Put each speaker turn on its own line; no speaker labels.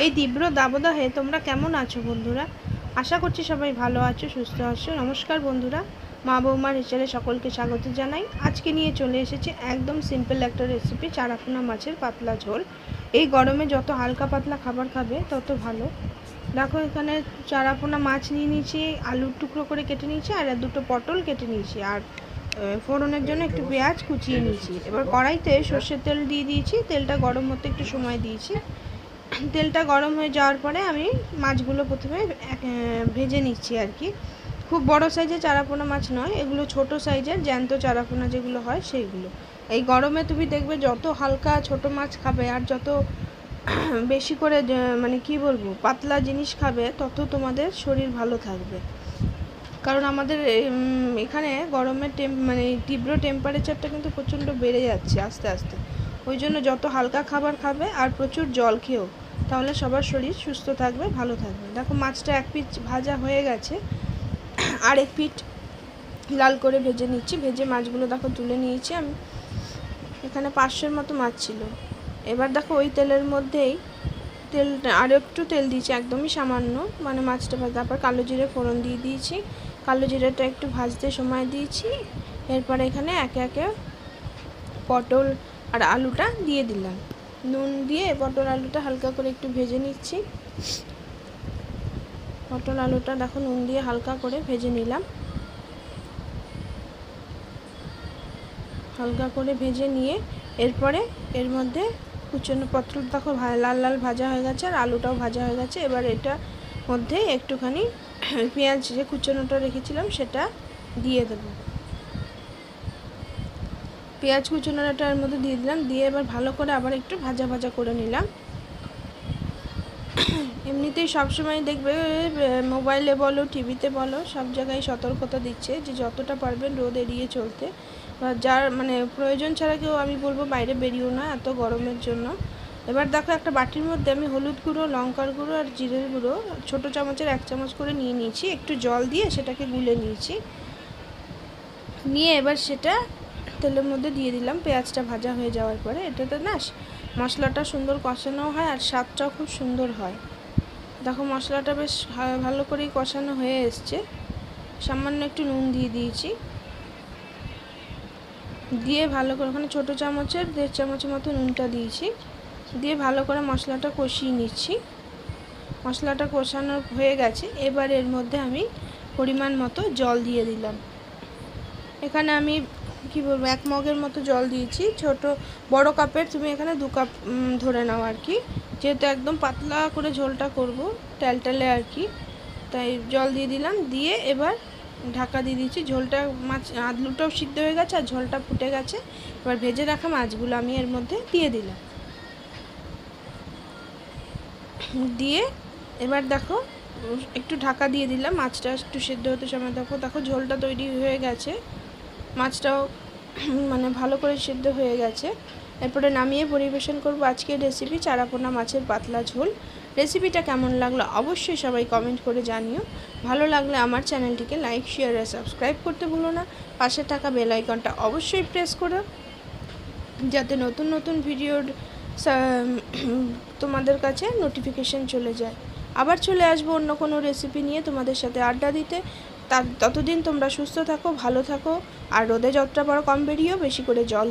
এই তীব্র দাবদাহে তোমরা কেমন আছো বন্ধুরা? আশা করছি সবাই ভালো আছো, সুস্থ আছো। নমস্কার বন্ধুরা, মা বৌমার হিসেবে সকলকে স্বাগত জানাই। আজকে নিয়ে চলে এসেছি একদম সিম্পল একটা রেসিপি, চারাপোনা মাছের পাতলা ঝোল। এই গরমে যত হালকা পাতলা খাবার খাবে তত ভালো। দেখো এখানে চারাপোনা মাছ নিয়ে নিয়েছি, আলুর টুকরো করে কেটে নিয়েছি, আর দুটো পটল কেটে নিয়েছি, আর ফোড়নের জন্য একটু পেঁয়াজ কুচিয়ে নিয়েছি। এবার কড়াইতে সর্ষের তেল দিয়ে দিয়েছি, তেলটা গরম হতে একটু সময় দিয়েছি। তেলটা গরম হয়ে যাওয়ার পরে আমি মাছগুলো প্রথমে ভেজে নিচ্ছি আর কি। খুব বড় সাইজের চারাপোনা মাছ নয়, এগুলো ছোট সাইজের জ্যান্ত চারাপোনা যেগুলো হয় সেইগুলো। এই গরমে তুমি দেখবে যত হালকা ছোট মাছ খাবে আর যত বেশি করে মানে কি বলবো পাতলা জিনিস খাবে তত তোমাদের শরীর ভালো থাকবে। কারণ আমাদের এখানে গরমের মানে তীব্র টেম্পারেচারটা কিন্তু প্রচণ্ড বেড়ে যাচ্ছে আস্তে আস্তে। ওই জন্য যত হালকা খাবার খাবে আর প্রচুর জল খেও, তাহলে সবার শরীর সুস্থ থাকবে, ভালো থাকবে। দেখো মাছটা এক পিঠ ভাজা হয়ে গেছে, আর এক পিঠ লাল করে ভেজে নিচ্ছি। ভেজে মাছগুলো দেখো তুলে নিয়েছি আমি। এখানে 500-এর মতো মাছ ছিল। এবার দেখো ওই তেলের মধ্যেই আরও একটু তেল দিয়েছি, একদমই সামান্য, মানে মাছটা ভাজা। তারপর কালো জিরে ফোড়ন দিয়ে দিয়েছি, কালো জিরেটা একটু ভাজতে সময় দিয়েছি। এরপর এখানে একে একে পটল আর আলুটা দিয়ে দিলাম। নুন দিয়ে পটল আলুটা হালকা করে একটু ভেজে নিচ্ছি। পটল আলুটা দেখো নুন দিয়ে হালকা করে ভেজে নিলাম। হালকা করে ভেজে নিয়ে এরপরে এর মধ্যে কুচনো পটল দেখো লাল লাল ভাজা হয়ে গেছে, আর আলুটাও ভাজা হয়ে গেছে। এবার এটা মধ্যে একটুখানি পেঁয়াজ যে কুচনোটা রেখেছিলাম সেটা দিয়ে দেবো। পেঁয়াজ কুচনোটা এর মধ্যে দিয়ে দিলাম, দিয়ে এবার ভালো করে আবার একটু ভাজা ভাজা করে নিলাম। এমনিতেই সবসময় দেখবে মোবাইলে বলো টিভিতে বলো সব জায়গায় সতর্কতা দিচ্ছে যে যতটা পারবেন রোদ এড়িয়ে চলতে, বা যার মানে প্রয়োজন ছাড়া কেউ আমি বলবো বাইরে বেরিয়েও না এত গরমের জন্য। এবার দেখো একটা বাটির মধ্যে আমি হলুদ গুঁড়ো, লঙ্কার গুঁড়ো আর জিরের গুঁড়ো ছোটো চামচের 1 চামচ করে নিয়ে নিয়েছি। একটু জল দিয়ে সেটাকে গুলে নিয়েছি। নিয়ে এবার সেটা তেলের মধ্যে দিয়ে দিলাম পেঁয়াজটা ভাজা হয়ে যাওয়ার পরে। এটাতে না মশলাটা সুন্দর কষানো হয় আর স্বাদটাও খুব সুন্দর হয়। দেখো মশলাটা বেশ ভালো করেই কষানো হয়ে এসছে। সামান্য একটু নুন দিয়ে দিয়েছি, দিয়ে ভালো করে ওখানে ছোটো চামচের 1.5 চামচের মতো নুনটা দিয়েছি, দিয়ে ভালো করে মশলাটা কষিয়ে নিচ্ছি। মশলাটা কষানো হয়ে গেছে। এবার এর মধ্যে আমি পরিমাণ মতো জল দিয়ে দিলাম। এখানে আমি কি বলবো 1 মগের মতো জল দিয়েছি। বড় কাপের তুমি এখানে 2 কাপ ধরে নাও আর কি, যেহেতু একদম পাতলা করে ঝোলটা করব টালটালে আর কি, তাই জল দিয়ে দিলাম। দিয়ে এবার ঢাকা দিয়ে দিয়েছি। ঝোলটা আলুটাও সিদ্ধ হয়ে গেছে আর ঝোলটা ফুটে গেছে। এবার ভেজে রাখা মাছগুলো আমি এর মধ্যে দিয়ে দিলাম। দিয়ে এবার দেখো একটু ঢাকা দিয়ে দিলাম, মাছটা একটু সিদ্ধ হতে সময়। দেখো ঝোলটা তৈরি হয়ে গেছে, মাছটাও মানে ভালো করে সিদ্ধ হয়ে গেছে। এরপরে নামিয়ে পরিবেশন করব আজকের রেসিপি চারাপোনা মাছের পাতলা ঝোল। রেসিপিটা কেমন লাগলো অবশ্যই সবাই কমেন্ট করে জানিও। ভালো লাগলে আমার চ্যানেলটিকে লাইক, শেয়ার আর সাবস্ক্রাইব করতে ভুলো না। পাশে থাকা বেল আইকনটা অবশ্যই প্রেস করো, যাতে নতুন নতুন ভিডিওর তোমাদের কাছে নোটিফিকেশন চলে যায়। আবার চলে আসবো অন্য কোনো রেসিপি নিয়ে তোমাদের সাথে আড্ডা দিতে। ততদিন তোমরা সুস্থ থাকো, ভালো থাকো, আর রোদে যতটা পারো কম বেরিয়েও বেশি করে জল